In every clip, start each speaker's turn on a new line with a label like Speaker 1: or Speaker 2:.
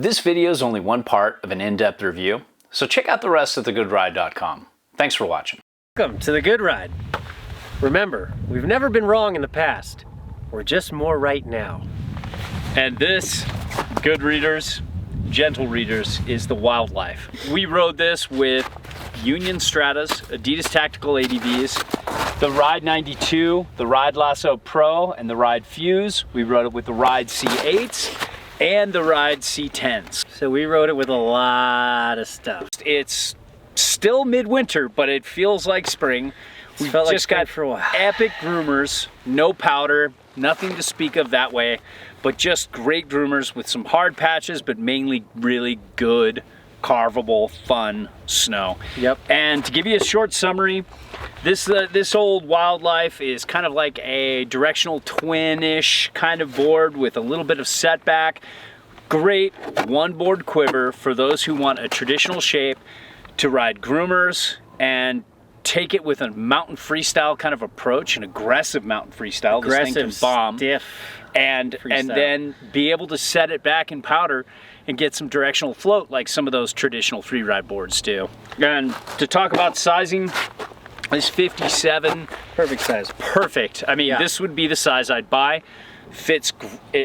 Speaker 1: This video is only one part of an in-depth review, so check out the rest at thegoodride.com. Thanks for watching.
Speaker 2: Welcome to The Good Ride. Remember, we've never been wrong in the past. We're just more right now.
Speaker 1: And this, good readers, gentle readers, is the wildlife. We rode this with Union Stratas, Adidas Tactical ADVs, the Ride 92, the Ride Lasso Pro, and the Ride Fuse. We rode it with the Ride C8s and the Ride C10s.
Speaker 2: So we rode it with a lot of stuff.
Speaker 1: It's still midwinter, but it feels like spring. We've just got
Speaker 2: for a while.
Speaker 1: Epic groomers, no powder, nothing to speak of that way, but just great groomers with some hard patches, but mainly really good, carvable, fun snow.
Speaker 2: Yep.
Speaker 1: And to give you a short summary, this old wildlife is kind of like a directional twin-ish kind of board with a little bit of setback. Great one board quiver for those who want a traditional shape to ride groomers and take it with a mountain freestyle kind of approach, an aggressive mountain freestyle.
Speaker 2: Aggressive,
Speaker 1: this thing can bomb.
Speaker 2: Stiff
Speaker 1: and then be able to set it back in powder and get some directional float like some of those traditional free ride boards do. And to talk about sizing, this 57,
Speaker 2: perfect size.
Speaker 1: Perfect. I mean,
Speaker 2: Yeah.
Speaker 1: This would be the size I'd buy. Fits,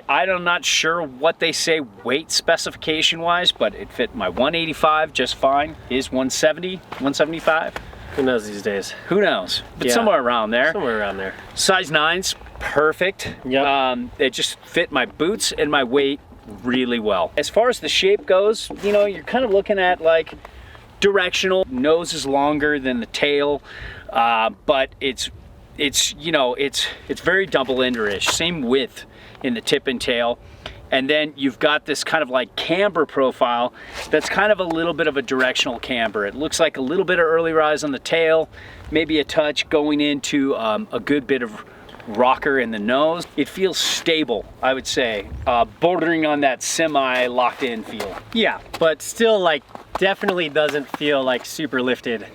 Speaker 1: I'm not sure what they say weight specification wise, but it fit my 185 just fine. Is 170, 175?
Speaker 2: Who knows these days?
Speaker 1: Who knows? But
Speaker 2: Yeah.
Speaker 1: somewhere around there.
Speaker 2: Somewhere around there.
Speaker 1: Size 9's perfect.
Speaker 2: Yep.
Speaker 1: It just fit my boots and my weight really well. As far as the shape goes, you know, you're kind of looking at like directional. Nose is longer than the tail, but it's you know, it's very double-ender-ish. Same width in the tip and tail. And then you've got this kind of like camber profile that's kind of a little bit of a directional camber. It looks like a little bit of early rise on the tail, maybe a touch going into a good bit of rocker in the nose. It feels stable, I would say, bordering on that semi locked in feel.
Speaker 2: Yeah, but still like definitely doesn't feel like super lifted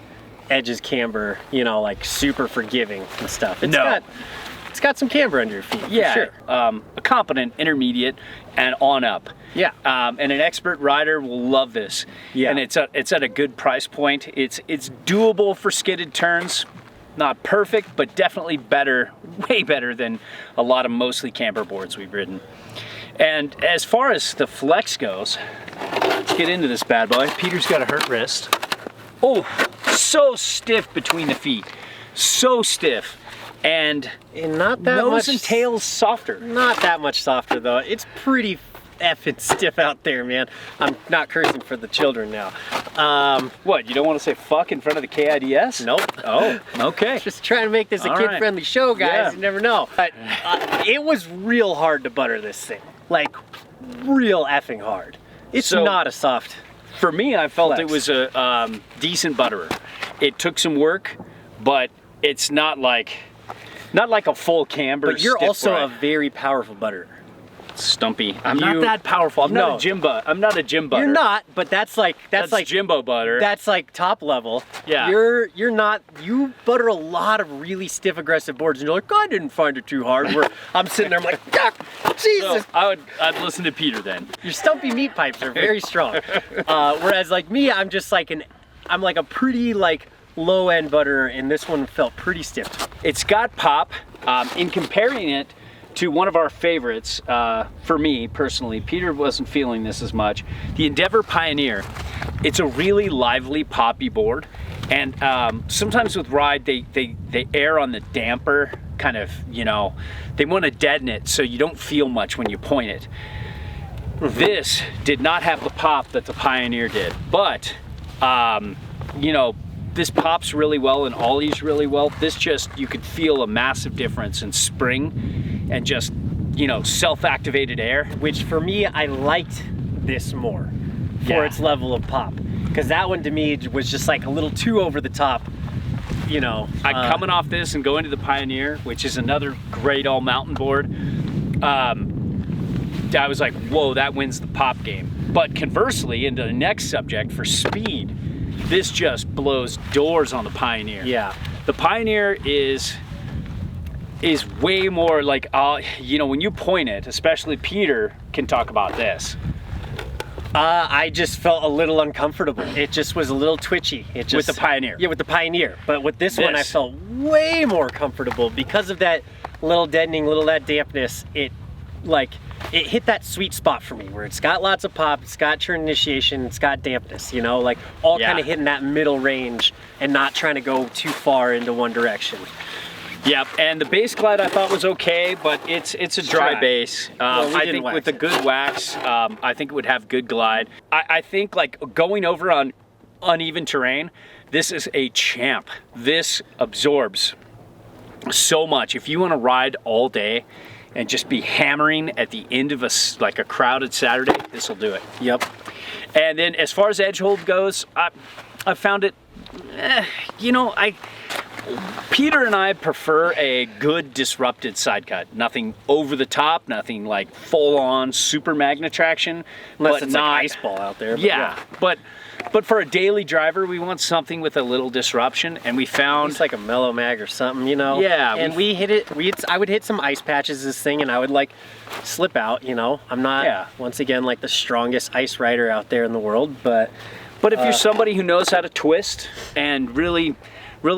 Speaker 2: edges camber, you know, like super forgiving and stuff. It's got some camber under your feet.
Speaker 1: Yeah,
Speaker 2: for sure.
Speaker 1: A competent intermediate and on up.
Speaker 2: Yeah.
Speaker 1: And an expert rider will love this.
Speaker 2: Yeah.
Speaker 1: And it's at a good price point. It's doable for skidded turns. Not perfect, but definitely better, way better than a lot of mostly camber boards we've ridden. And as far as the flex goes, let's get into this bad boy. Peter's got a hurt wrist. Oh, so stiff between the feet. So stiff. And
Speaker 2: not that
Speaker 1: nose
Speaker 2: much,
Speaker 1: and tail's softer.
Speaker 2: Not that much softer though. It's pretty effing stiff out there, man. I'm not cursing for the children now.
Speaker 1: What, you don't want to say fuck in front of the KIDS?
Speaker 2: Nope.
Speaker 1: Oh, okay.
Speaker 2: Just trying to make this a kid-friendly show, guys.
Speaker 1: Yeah.
Speaker 2: You never know. But it was real hard to butter this thing. Like, real effing hard. It's not a soft.
Speaker 1: For me, I felt
Speaker 2: flex.
Speaker 1: it was a decent butterer. It took some work, but it's not like a full camber.
Speaker 2: But you're also
Speaker 1: ride.
Speaker 2: a very powerful butterer.
Speaker 1: Stumpy. I'm not that powerful. I'm not a gym butter.
Speaker 2: You're not, but that's like
Speaker 1: Jimbo butter.
Speaker 2: That's like top level.
Speaker 1: Yeah.
Speaker 2: You're not. You butter a lot of really stiff, aggressive boards, and you're like, I didn't find it too hard. Where I'm sitting there, I'm like, Jesus.
Speaker 1: So I'd listen to Peter then.
Speaker 2: Your stumpy meat pipes are very strong. Whereas like me, I'm just like I'm like a pretty like low end butterer, and this one felt pretty stiff.
Speaker 1: It's got pop. In comparing it to one of our favorites, for me personally, Peter wasn't feeling this as much, the Endeavor Pioneer. It's a really lively poppy board, and sometimes with Ride they err on the damper kind of, you know, they want to deaden it so you don't feel much when you point it. This did not have the pop that the Pioneer did, but you know, this pops really well and ollies really well. This just, you could feel a massive difference in spring and just, you know, self-activated air.
Speaker 2: Which for me, I liked this more for its level of pop. Because that one to me was just like a little too over the top, you know.
Speaker 1: Coming off this and going to the Pioneer, which is another great all mountain board, I was like, whoa, that wins the pop game. But conversely, into the next subject, for speed, this just blows doors on the Pioneer.
Speaker 2: Yeah.
Speaker 1: The Pioneer is way more like, you know, when you point it, especially Peter can talk about this.
Speaker 2: I just felt a little uncomfortable. It just was a little twitchy. It just,
Speaker 1: with the Pioneer.
Speaker 2: Yeah, with the Pioneer. But with this one, I felt way more comfortable because of that little deadening, that dampness. It hit that sweet spot for me where it's got lots of pop, it's got turn initiation, it's got dampness, you know, like all kind of hitting that middle range and not trying to go too far into one direction.
Speaker 1: Yep, and the base glide I thought was okay, but it's a dry base. I think with a good wax, I think it would have good glide. I think like going over on uneven terrain, this is a champ. This absorbs so much. If you want to ride all day and just be hammering at the end of a crowded Saturday, this will do it.
Speaker 2: Yep.
Speaker 1: And then as far as edge hold goes, I found it, you know, Peter and I prefer a good disrupted side cut. Nothing over the top, nothing like full on super magnet traction.
Speaker 2: Unless it's not like ice ball out there.
Speaker 1: But for a daily driver, we want something with a little disruption, and we found
Speaker 2: it's like a mellow mag or something, you know.
Speaker 1: Yeah.
Speaker 2: And we hit it. I would hit some ice patches this thing, and I would like slip out. You know, I'm not once again like the strongest ice rider out there in the world, but
Speaker 1: if you're somebody who knows how to twist and really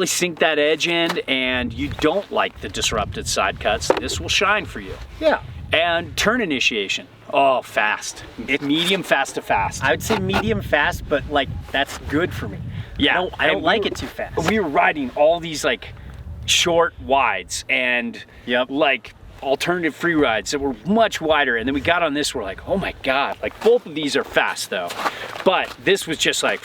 Speaker 1: sink that edge in, and you don't like the disrupted side cuts, this will shine for you.
Speaker 2: Yeah.
Speaker 1: And turn initiation. Oh, fast. Medium fast to fast.
Speaker 2: I would say medium fast, but like that's good for me.
Speaker 1: Yeah.
Speaker 2: I don't like it too fast.
Speaker 1: We were riding all these like short wides and like alternative free rides that were much wider, and then we got on this, we're like, oh my God, like both of these are fast though. But this was just like,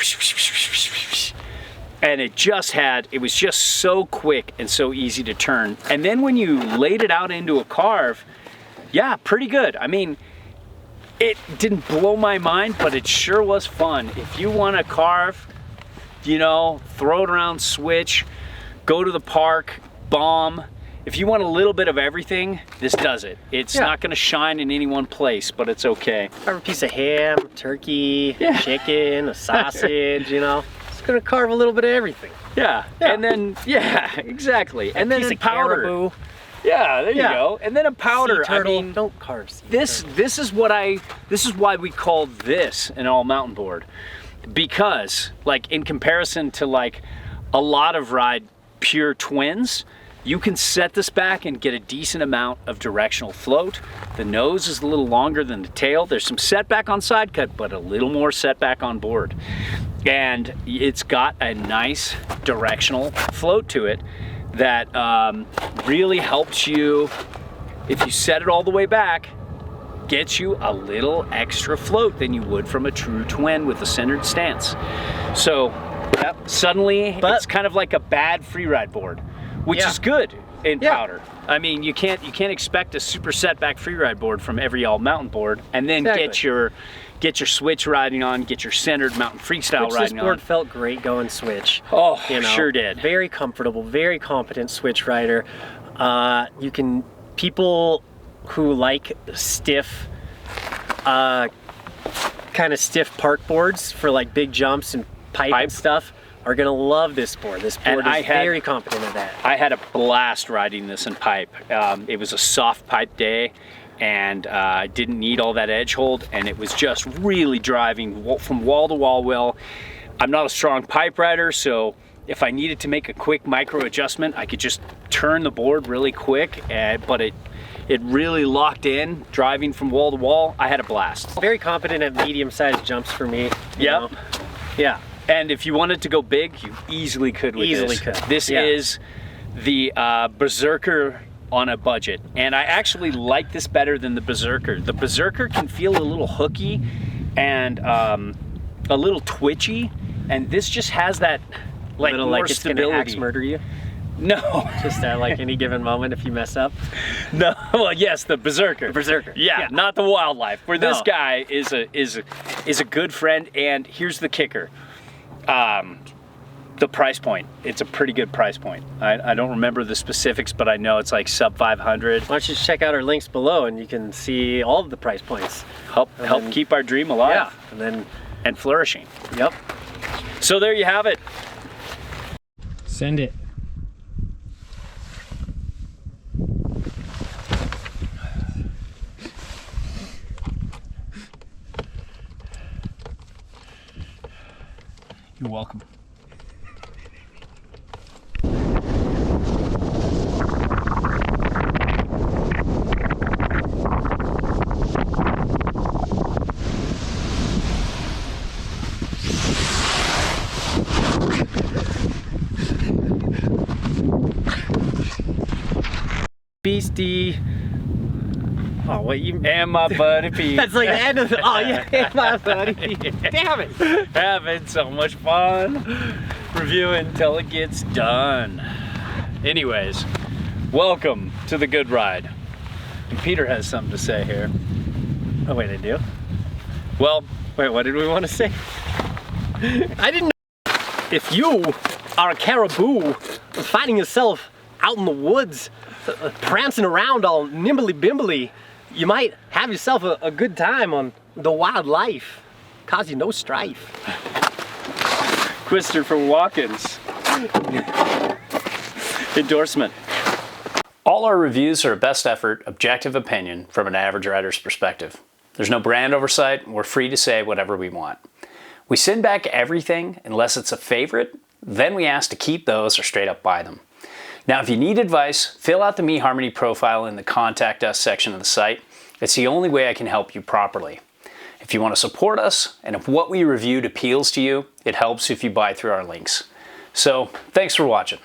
Speaker 1: and it was just so quick and so easy to turn. And then when you laid it out into a carve, yeah, pretty good. I mean, it didn't blow my mind, but it sure was fun. If you want to carve, you know, throw it around, switch, go to the park, bomb. If you want a little bit of everything, this does it. It's not going to shine in any one place, but it's okay.
Speaker 2: Carve a piece of ham, turkey, chicken, a sausage, you know. Gonna carve a little bit of everything.
Speaker 1: Yeah. And then exactly. And then in powder.
Speaker 2: Caribou.
Speaker 1: Yeah, there you go. And then a powder.
Speaker 2: Sea turtle.
Speaker 1: I mean,
Speaker 2: don't carve sea
Speaker 1: this is why we called this an all mountain board, because like in comparison to like a lot of ride pure twins, you can set this back and get a decent amount of directional float. The nose is a little longer than the tail. There's some setback on side cut, but a little more setback on board. And it's got a nice directional float to it that really helps you, if you set it all the way back, gets you a little extra float than you would from a true twin with a centered stance. So suddenly it's kind of like a bad freeride board, which is good in powder. I mean, you can't expect a super setback freeride board from every all mountain board and then get your switch riding on, get your centered mountain freestyle riding on.
Speaker 2: This board felt great going switch.
Speaker 1: Oh, you know, sure did.
Speaker 2: Very comfortable, very competent switch rider. People who like stiff, kind of stiff park boards for like big jumps and pipe and stuff are gonna love this board. This board is very competent at that.
Speaker 1: I had a blast riding this in pipe. It was a soft pipe day, and I didn't need all that edge hold, and it was just really driving from wall to wall well. I'm not a strong pipe rider, so if I needed to make a quick micro adjustment, I could just turn the board really quick, but it really locked in, driving from wall to wall. I had a blast.
Speaker 2: Very competent at medium-sized jumps for me.
Speaker 1: Yep.
Speaker 2: Yeah.
Speaker 1: And if you wanted to go big, you easily could with this. This is the Berserker on a budget, and I actually like this better than the Berserker. The Berserker can feel a little hooky and a little twitchy, and this just has that like more
Speaker 2: like it's
Speaker 1: stability.
Speaker 2: Gonna axe murder you?
Speaker 1: No.
Speaker 2: Just at like any given moment if you mess up?
Speaker 1: No. Well, yes, the Berserker.
Speaker 2: The Berserker.
Speaker 1: Yeah, not the wildlife. Where this guy is a good friend, and here's the kicker. The price point. It's a pretty good price point. I don't remember the specifics, but I know it's like sub 500.
Speaker 2: Why don't you check out our links below and you can see all of the price points.
Speaker 1: Help keep our dream alive.
Speaker 2: Yeah.
Speaker 1: And flourishing.
Speaker 2: Yep.
Speaker 1: So there you have it.
Speaker 2: Send it.
Speaker 1: You're welcome.
Speaker 2: Beastie. Oh, wait, you...
Speaker 1: And my buddy Pete.
Speaker 2: That's like the end of the... Oh, yeah, and my buddy Pete. Damn it.
Speaker 1: Having so much fun reviewing till it gets done. Anyways, welcome to the good ride. And Peter has something to say here.
Speaker 2: Oh, wait, I do?
Speaker 1: Well,
Speaker 2: Wait, what did we want to say? I didn't know. If you are a caribou finding yourself out in the woods, prancing around all nimbly-bimbly, you might have yourself a good time on the wildlife. Cause you no strife.
Speaker 1: Christopher Watkins. Endorsement. All our reviews are a best effort, objective opinion from an average rider's perspective. There's no brand oversight, and we're free to say whatever we want. We send back everything unless it's a favorite, then we ask to keep those or straight up buy them. Now, if you need advice, fill out the eHarmony profile in the Contact Us section of the site. It's the only way I can help you properly. If you want to support us, and if what we reviewed appeals to you, it helps if you buy through our links. So, thanks for watching.